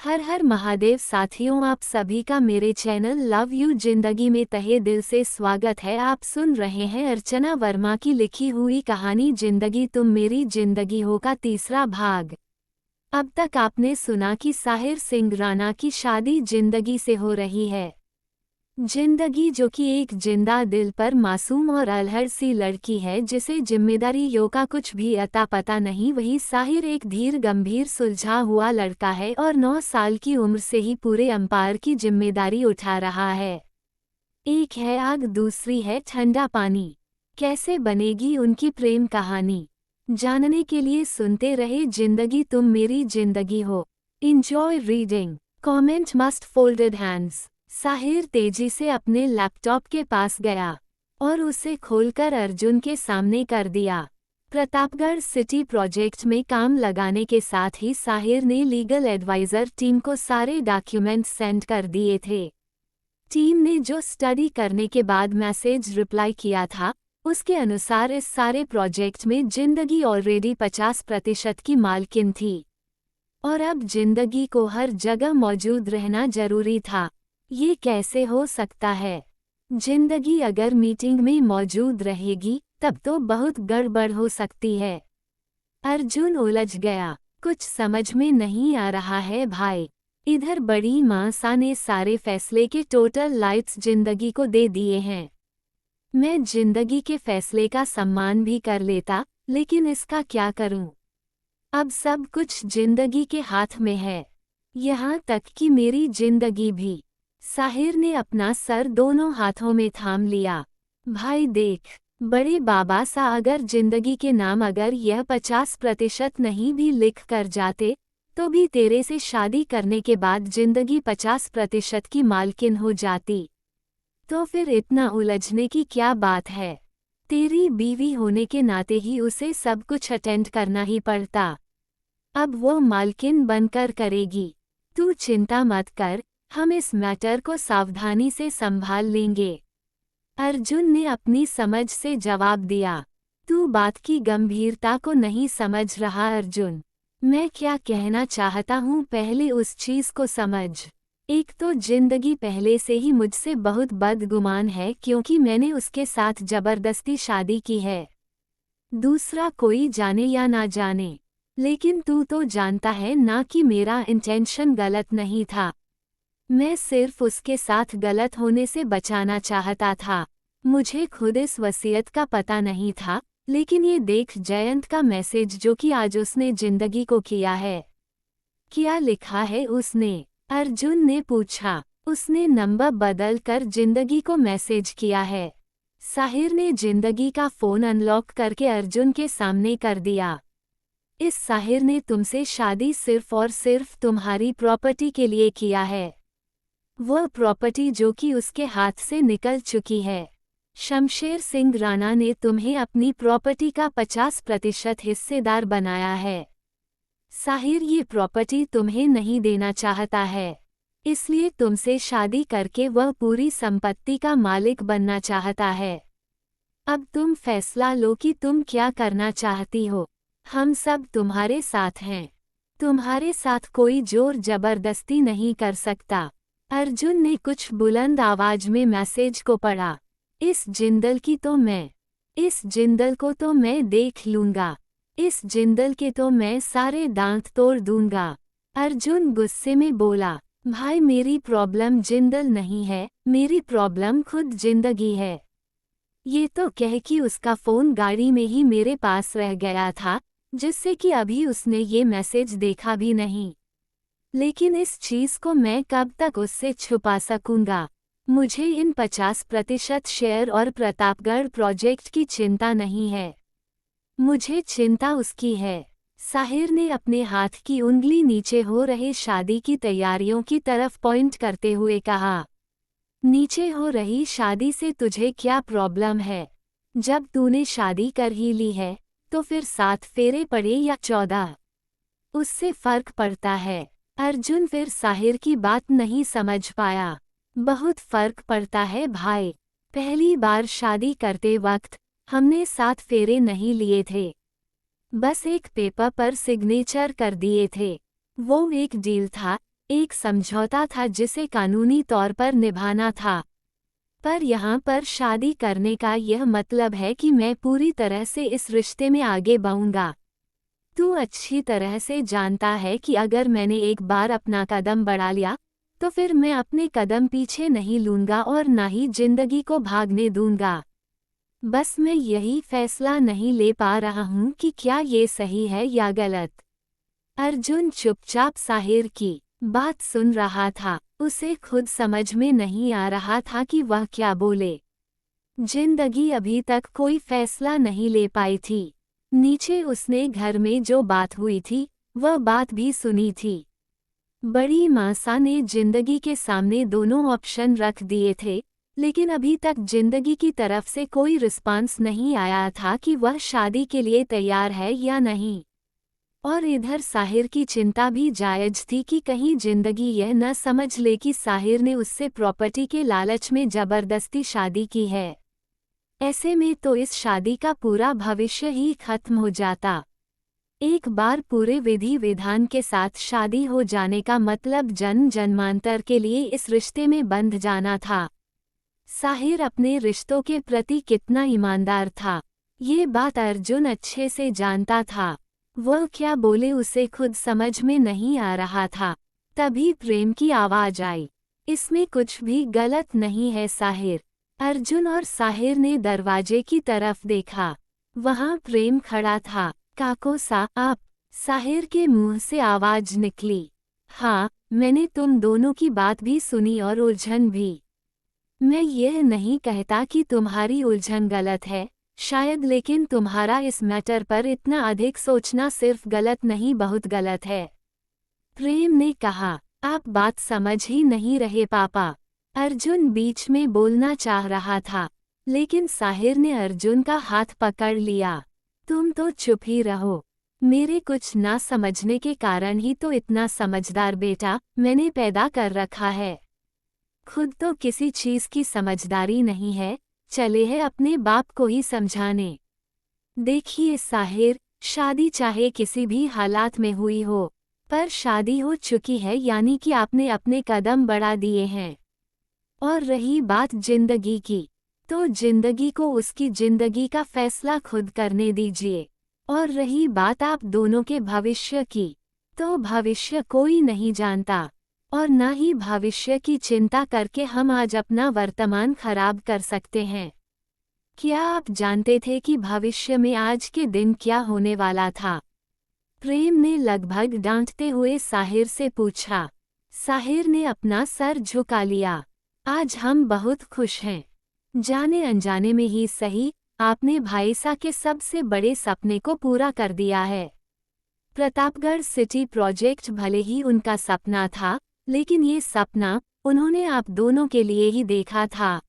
हर हर महादेव साथियों, आप सभी का मेरे चैनल लव यू जिंदगी में तहे दिल से स्वागत है। आप सुन रहे हैं अर्चना वर्मा की लिखी हुई कहानी जिंदगी तुम मेरी जिंदगी हो का तीसरा भाग। अब तक आपने सुना कि साहिर सिंह राणा की शादी जिंदगी से हो रही है। जिंदगी जो कि एक जिंदा दिल पर मासूम और अल्हड़ सी लड़की है जिसे जिम्मेदारियों का कुछ भी अता पता नहीं, वही साहिर एक धीर गंभीर सुलझा हुआ लड़का है और 9 साल की उम्र से ही पूरे अंपायर की जिम्मेदारी उठा रहा है। एक है आग, दूसरी है ठंडा पानी। कैसे बनेगी उनकी प्रेम कहानी, जानने के लिए सुनते रहे जिंदगी तुम मेरी जिंदगी हो। Enjoy reading. Comment must folded hands. Sahir तेजी से अपने लैपटॉप के पास गया और उसे खोलकर अर्जुन के सामने कर दिया। प्रतापगढ़ सिटी प्रोजेक्ट में काम लगाने के साथ ही साहिर ने लीगल एडवाइजर टीम को सारे डॉक्यूमेंट्स सेंड कर दिए थे। टीम ने जो स्टडी करने के बाद मैसेज रिप्लाई किया था, उसके अनुसार इस सारे प्रोजेक्ट में जिंदगी ऑलरेडी 50% की मालकिन थी और अब जिंदगी को हर जगह मौजूद रहना जरूरी था। ये कैसे हो सकता है? जिंदगी अगर मीटिंग में मौजूद रहेगी तब तो बहुत गड़बड़ हो सकती है। अर्जुन उलझ गया। कुछ समझ में नहीं आ रहा है भाई। इधर बड़ी मां सा ने सारे फैसले के टोटल राइट्स जिंदगी को दे दिए हैं। मैं जिंदगी के फैसले का सम्मान भी कर लेता, लेकिन इसका क्या करूं? अब सब कुछ जिंदगी के हाथ में है, यहाँ तक कि मेरी जिंदगी भी। साहिर ने अपना सर दोनों हाथों में थाम लिया। भाई देख, बड़े बाबा सा अगर जिंदगी के नाम अगर यह 50% नहीं भी लिख कर जाते तो भी तेरे से शादी करने के बाद जिंदगी 50% की मालकिन हो जाती, तो फिर इतना उलझने की क्या बात है? तेरी बीवी होने के नाते ही उसे सब कुछ अटेंड करना ही पड़ता। अब वो मालकिन बनकर करेगी। तू चिंता मत कर, हम इस मैटर को सावधानी से संभाल लेंगे। अर्जुन ने अपनी समझ से जवाब दिया। तू बात की गंभीरता को नहीं समझ रहा अर्जुन। मैं क्या कहना चाहता हूँ पहले उस चीज को समझ। एक तो जिंदगी पहले से ही मुझसे बहुत बदगुमान है क्योंकि मैंने उसके साथ जबरदस्ती शादी की है। दूसरा, कोई जाने या ना जाने, लेकिन तू तो जानता है ना कि मेरा इंटेंशन गलत नहीं था। मैं सिर्फ उसके साथ गलत होने से बचाना चाहता था। मुझे खुद इस वसीयत का पता नहीं था, लेकिन ये देख जयंत का मैसेज जो कि आज उसने जिंदगी को किया है। क्या लिखा है उसने? अर्जुन ने पूछा। उसने नंबर बदल कर जिंदगी को मैसेज किया है। साहिर ने जिंदगी का फोन अनलॉक करके अर्जुन के सामने कर दिया। इस साहिर ने तुमसे शादी सिर्फ और सिर्फ तुम्हारी प्रॉपर्टी के लिए किया है, वह प्रॉपर्टी जो कि उसके हाथ से निकल चुकी है। शमशेर सिंह राणा ने तुम्हें अपनी प्रॉपर्टी का 50% हिस्सेदार बनाया है। साहिर ये प्रॉपर्टी तुम्हें नहीं देना चाहता है, इसलिए तुमसे शादी करके वह पूरी संपत्ति का मालिक बनना चाहता है। अब तुम फैसला लो कि तुम क्या करना चाहती हो। हम सब तुम्हारे साथ हैं। तुम्हारे साथ कोई जोर जबरदस्ती नहीं कर सकता। अर्जुन ने कुछ बुलंद आवाज में मैसेज को पढ़ा। इस जिंदल को तो मैं देख लूंगा। इस जिंदल के तो मैं सारे दांत तोड़ दूंगा। अर्जुन गुस्से में बोला। भाई, मेरी प्रॉब्लम जिंदल नहीं है, मेरी प्रॉब्लम खुद जिंदगी है। ये तो कह कि उसका फोन गाड़ी में ही मेरे पास रह गया था, जिससे कि अभी उसने ये मैसेज देखा भी नहीं। लेकिन इस चीज को मैं कब तक उससे छुपा सकूंगा? मुझे इन 50% शेयर और प्रतापगढ़ प्रोजेक्ट की चिंता नहीं है, मुझे चिंता उसकी है। साहिर ने अपने हाथ की उंगली नीचे हो रहे शादी की तैयारियों की तरफ पॉइंट करते हुए कहा। नीचे हो रही शादी से तुझे क्या प्रॉब्लम है? जब तूने शादी कर ही ली है तो फिर 7 फेरे पड़े या 14, उससे फर्क पड़ता है। अर्जुन फिर साहिर की बात नहीं समझ पाया। बहुत फर्क पड़ता है भाई। पहली बार शादी करते वक्त हमने 7 फेरे नहीं लिए थे, बस एक पेपर पर सिग्नेचर कर दिए थे। वो एक डील था, एक समझौता था जिसे कानूनी तौर पर निभाना था। पर यहाँ पर शादी करने का यह मतलब है कि मैं पूरी तरह से इस रिश्ते में आगे बढ़ूंगा। तू अच्छी तरह से जानता है कि अगर मैंने एक बार अपना कदम बढ़ा लिया तो फिर मैं अपने कदम पीछे नहीं लूंगा और ना ही जिंदगी को भागने दूंगा। बस मैं यही फैसला नहीं ले पा रहा हूँ कि क्या ये सही है या गलत। अर्जुन चुपचाप साहिर की बात सुन रहा था। उसे खुद समझ में नहीं आ रहा था कि वह क्या बोले। जिंदगी अभी तक कोई फैसला नहीं ले पाई थी। नीचे उसने घर में जो बात हुई थी वह बात भी सुनी थी। बड़ी मासा ने जिंदगी के सामने दोनों ऑप्शन रख दिए थे, लेकिन अभी तक जिंदगी की तरफ से कोई रिस्पांस नहीं आया था कि वह शादी के लिए तैयार है या नहीं। और इधर साहिर की चिंता भी जायज थी कि कहीं जिंदगी यह न समझ ले कि साहिर ने उससे प्रॉपर्टी के लालच में जबरदस्ती शादी की है। ऐसे में तो इस शादी का पूरा भविष्य ही खत्म हो जाता। एक बार पूरे विधि विधान के साथ शादी हो जाने का मतलब जन्म जन्मांतर के लिए इस रिश्ते में बंध जाना था। साहिर अपने रिश्तों के प्रति कितना ईमानदार था, ये बात अर्जुन अच्छे से जानता था। वह क्या बोले उसे खुद समझ में नहीं आ रहा था। तभी प्रेम की आवाज आई। इसमें कुछ भी गलत नहीं है साहिर। अर्जुन और साहिर ने दरवाजे की तरफ देखा। वहां प्रेम खड़ा था। काको सा आप? साहिर के मुंह से आवाज निकली। हाँ, मैंने तुम दोनों की बात भी सुनी और उलझन भी। मैं यह नहीं कहता कि तुम्हारी उलझन गलत है, शायद, लेकिन तुम्हारा इस मैटर पर इतना अधिक सोचना सिर्फ गलत नहीं बहुत गलत है। प्रेम ने कहा। आप बात समझ ही नहीं रहे पापा। अर्जुन बीच में बोलना चाह रहा था, लेकिन साहिर ने अर्जुन का हाथ पकड़ लिया। तुम तो चुप ही रहो। मेरे कुछ ना समझने के कारण ही तो इतना समझदार बेटा मैंने पैदा कर रखा है। खुद तो किसी चीज की समझदारी नहीं है, चले है अपने बाप को ही समझाने। देखिए साहिर, शादी चाहे किसी भी हालात में हुई हो, पर शादी हो चुकी है यानी कि आपने अपने कदम बढ़ा दिए हैं। और रही बात जिंदगी की, तो जिंदगी को उसकी जिंदगी का फैसला खुद करने दीजिए। और रही बात आप दोनों के भविष्य की, तो भविष्य कोई नहीं जानता, और न ही भविष्य की चिंता करके हम आज अपना वर्तमान खराब कर सकते हैं। क्या आप जानते थे कि भविष्य में आज के दिन क्या होने वाला था? प्रेम ने लगभग डांटते हुए साहिर से पूछा। साहिर ने अपना सर झुका लिया। आज हम बहुत खुश हैं। जाने अनजाने में ही सही, आपने भाईसा के सबसे बड़े सपने को पूरा कर दिया है। प्रतापगढ़ सिटी प्रोजेक्ट भले ही उनका सपना था, लेकिन ये सपना उन्होंने आप दोनों के लिए ही देखा था।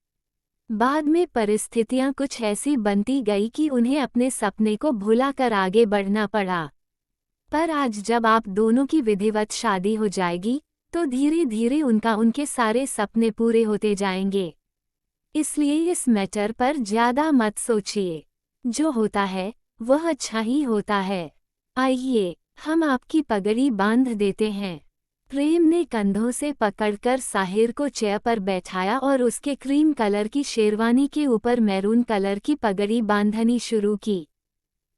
बाद में परिस्थितियां कुछ ऐसी बनती गई कि उन्हें अपने सपने को भुलाकर आगे बढ़ना पड़ा। पर आज जब आप दोनों की विधिवत शादी हो जाएगी, तो धीरे धीरे उनके सारे सपने पूरे होते जाएंगे। इसलिए इस मैटर पर ज्यादा मत सोचिए। जो होता है वह अच्छा ही होता है। आइए, हम आपकी पगड़ी बांध देते हैं। प्रेम ने कंधों से पकड़कर साहिर को चेयर पर बैठाया और उसके क्रीम कलर की शेरवानी के ऊपर मैरून कलर की पगड़ी बांधनी शुरू की।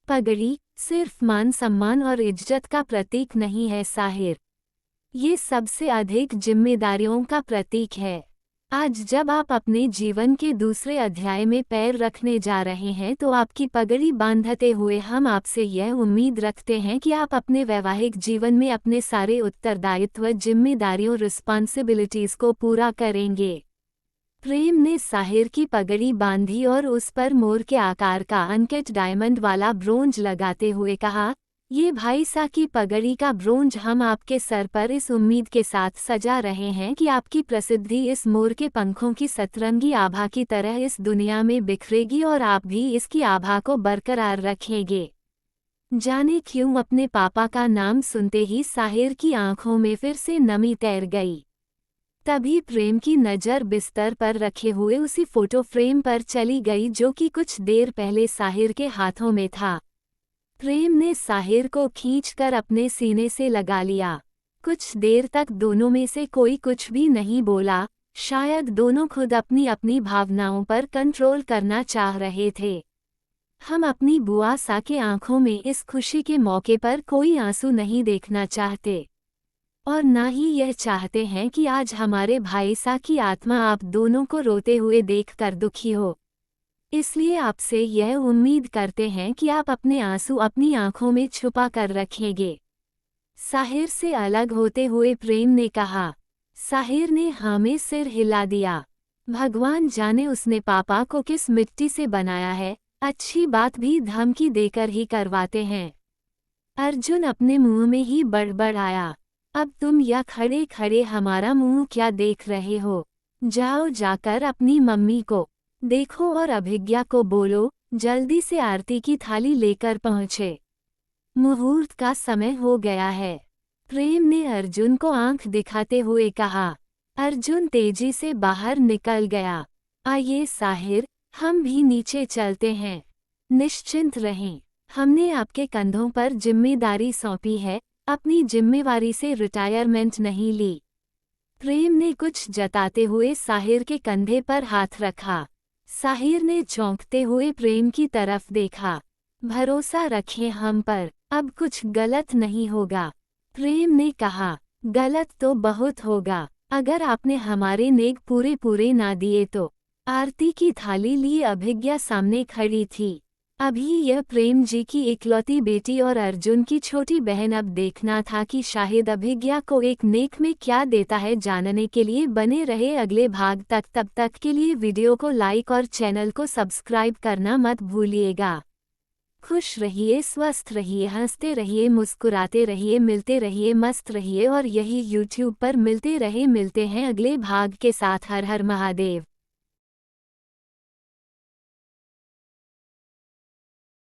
पगड़ी सिर्फ मान सम्मान और इज्जत का प्रतीक नहीं है साहिर, ये सबसे अधिक जिम्मेदारियों का प्रतीक है। आज जब आप अपने जीवन के दूसरे अध्याय में पैर रखने जा रहे हैं, तो आपकी पगड़ी बांधते हुए हम आपसे यह उम्मीद रखते हैं कि आप अपने वैवाहिक जीवन में अपने सारे उत्तरदायित्व, जिम्मेदारियों, रिस्पॉन्सिबिलिटीज को पूरा करेंगे। प्रेम ने साहिर की पगड़ी बांधी और उस पर मोर के आकार का अनकट डायमंड वाला ब्रोंज लगाते हुए कहा, ये भाईसा की पगड़ी का ब्रोंज हम आपके सर पर इस उम्मीद के साथ सजा रहे हैं कि आपकी प्रसिद्धि इस मोर के पंखों की सतरंगी आभा की तरह इस दुनिया में बिखरेगी और आप भी इसकी आभा को बरकरार रखेंगे। जाने क्यों अपने पापा का नाम सुनते ही साहिर की आंखों में फिर से नमी तैर गई। तभी प्रेम की नज़र बिस्तर पर रखे हुए उसी फोटो फ्रेम पर चली गई जो कि कुछ देर पहले साहिर के हाथों में था। प्रेम ने साहिर को खींचकर अपने सीने से लगा लिया। कुछ देर तक दोनों में से कोई कुछ भी नहीं बोला, शायद दोनों खुद अपनी अपनी भावनाओं पर कंट्रोल करना चाह रहे थे। हम अपनी बुआ सा के आंखों में इस खुशी के मौके पर कोई आंसू नहीं देखना चाहते, और ना ही यह चाहते हैं कि आज हमारे भाई सा की आत्मा आप दोनों को रोते हुए देखकर दुखी हो। इसलिए आपसे यह उम्मीद करते हैं कि आप अपने आंसू अपनी आंखों में छुपा कर रखेंगे। साहिर से अलग होते हुए प्रेम ने कहा। साहिर ने हाँ में सिर हिला दिया। भगवान जाने उसने पापा को किस मिट्टी से बनाया है, अच्छी बात भी धमकी देकर ही करवाते हैं। अर्जुन अपने मुंह में ही बड़बड़ाया। अब तुम या खड़े खड़े हमारा मुंह क्या देख रहे हो? जाओ जाकर अपनी मम्मी को देखो और अभिज्ञा को बोलो जल्दी से आरती की थाली लेकर पहुँचे। मुहूर्त का समय हो गया है। प्रेम ने अर्जुन को आंख दिखाते हुए कहा। अर्जुन तेजी से बाहर निकल गया। आइए साहिर, हम भी नीचे चलते हैं। निश्चिंत रहें, हमने आपके कंधों पर जिम्मेदारी सौंपी है, अपनी जिम्मेवारी से रिटायरमेंट नहीं ली। प्रेम ने कुछ जताते हुए साहिर के कंधे पर हाथ रखा। साहिर ने चौंकते हुए प्रेम की तरफ देखा। भरोसा रखें हम पर, अब कुछ गलत नहीं होगा। प्रेम ने कहा, गलत तो बहुत होगा, अगर आपने हमारे नेक पूरे ना दिए तो। आरती की थाली लिए अभिज्ञा सामने खड़ी थी। अभी यह प्रेम जी की इकलौती बेटी और अर्जुन की छोटी बहन, अब देखना था कि शाहिद अभिज्ञा को एक नेक में क्या देता है। जानने के लिए बने रहे अगले भाग तक। तब तक के लिए वीडियो को लाइक और चैनल को सब्सक्राइब करना मत भूलिएगा। खुश रहिए, स्वस्थ रहिए, हंसते रहिए, मुस्कुराते रहिए, मिलते रहिए, मस्त रहिए और यही YouTube पर मिलते हैं अगले भाग के साथ। हर हर महादेव।